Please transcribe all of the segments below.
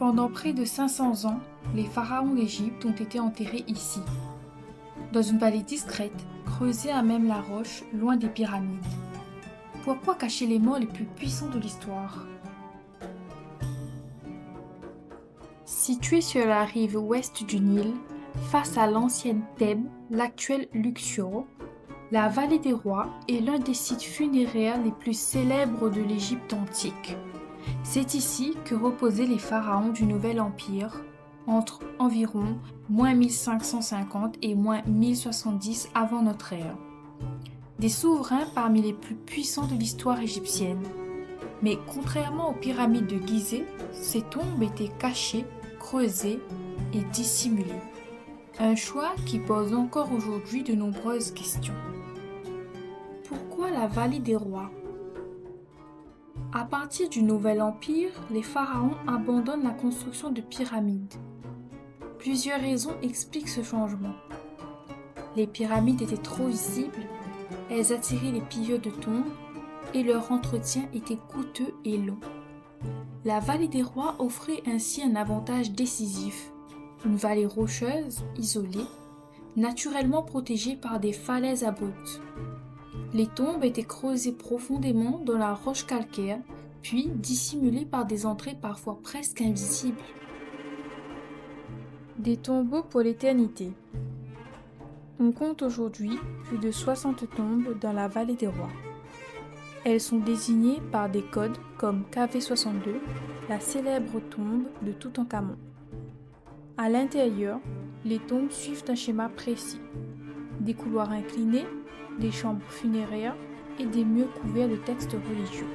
Pendant près de 500 ans, les pharaons d'Égypte ont été enterrés ici, dans une vallée discrète, creusée à même la roche, loin des pyramides. Pourquoi cacher les morts les plus puissants de l'histoire? Située sur la rive ouest du Nil, face à l'ancienne Thèbes, l'actuelle Luxor, la vallée des rois est l'un des sites funéraires les plus célèbres de l'Égypte antique. C'est ici que reposaient les pharaons du Nouvel Empire, entre environ -1550 et -1070 avant notre ère. Des souverains parmi les plus puissants de l'histoire égyptienne. Mais contrairement aux pyramides de Gizeh, ces tombes étaient cachées, creusées et dissimulées. Un choix qui pose encore aujourd'hui de nombreuses questions. Pourquoi la vallée des rois? À partir du Nouvel Empire, les pharaons abandonnent la construction de pyramides. Plusieurs raisons expliquent ce changement. Les pyramides étaient trop visibles, elles attiraient les pilleurs de tombes et leur entretien était coûteux et long. La vallée des rois offrait ainsi un avantage décisif, une vallée rocheuse, isolée, naturellement protégée par des falaises abruptes. Les tombes étaient creusées profondément dans la roche calcaire, puis dissimulées par des entrées parfois presque invisibles. Des tombeaux pour l'éternité. On compte aujourd'hui plus de 60 tombes dans la vallée des rois. Elles sont désignées par des codes comme KV62, la célèbre tombe de Toutankhamon. À l'intérieur, les tombes suivent un schéma précis. Des couloirs inclinés, des chambres funéraires et des murs couverts de textes religieux.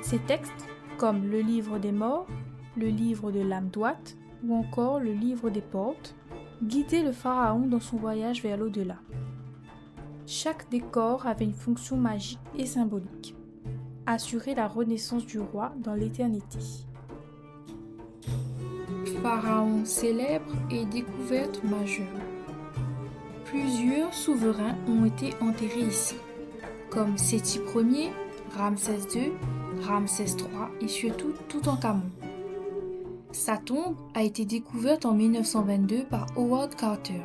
Ces textes, comme le livre des morts, le livre de l'Amduat ou encore le livre des portes, guidaient le pharaon dans son voyage vers l'au-delà. Chaque décor avait une fonction magique et symbolique, assurer la renaissance du roi dans l'éternité. Pharaon célèbre et découverte majeure. Plusieurs souverains ont été enterrés ici, comme Séti Ier, Ramsès II, Ramsès III et surtout Toutankhamon. Sa tombe a été découverte en 1922 par Howard Carter.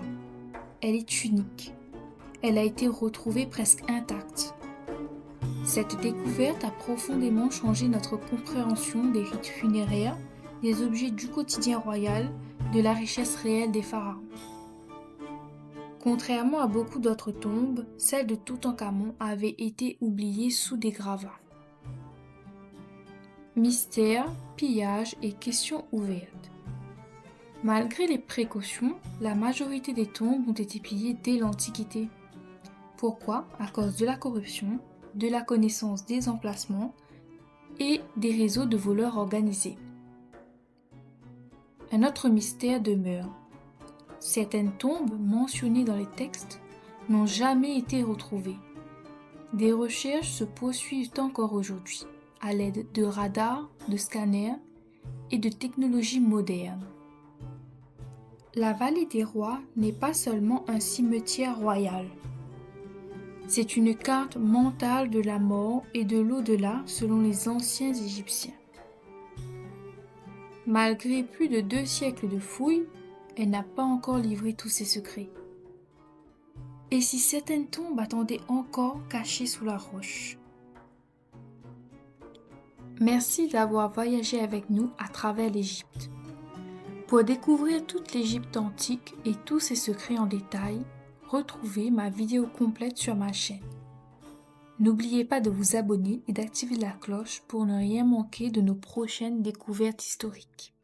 Elle est unique. Elle a été retrouvée presque intacte. Cette découverte a profondément changé notre compréhension des rites funéraires, des objets du quotidien royal, de la richesse réelle des pharaons. Contrairement à beaucoup d'autres tombes, celle de Toutankhamon avait été oubliée sous des gravats. Mystères, pillages et questions ouvertes. Malgré les précautions, la majorité des tombes ont été pillées dès l'Antiquité. Pourquoi? À cause de la corruption, de la connaissance des emplacements et des réseaux de voleurs organisés. Un autre mystère demeure. Certaines tombes mentionnées dans les textes n'ont jamais été retrouvées. Des recherches se poursuivent encore aujourd'hui, à l'aide de radars, de scanners et de technologies modernes. La vallée des rois n'est pas seulement un cimetière royal. C'est une carte mentale de la mort et de l'au-delà selon les anciens Égyptiens. Malgré plus de 2 siècles de fouilles, elle n'a pas encore livré tous ses secrets. Et si certaines tombes attendaient encore cachées sous la roche? Merci d'avoir voyagé avec nous à travers l'Égypte. Pour découvrir toute l'Égypte antique et tous ses secrets en détail, retrouvez ma vidéo complète sur ma chaîne. N'oubliez pas de vous abonner et d'activer la cloche pour ne rien manquer de nos prochaines découvertes historiques.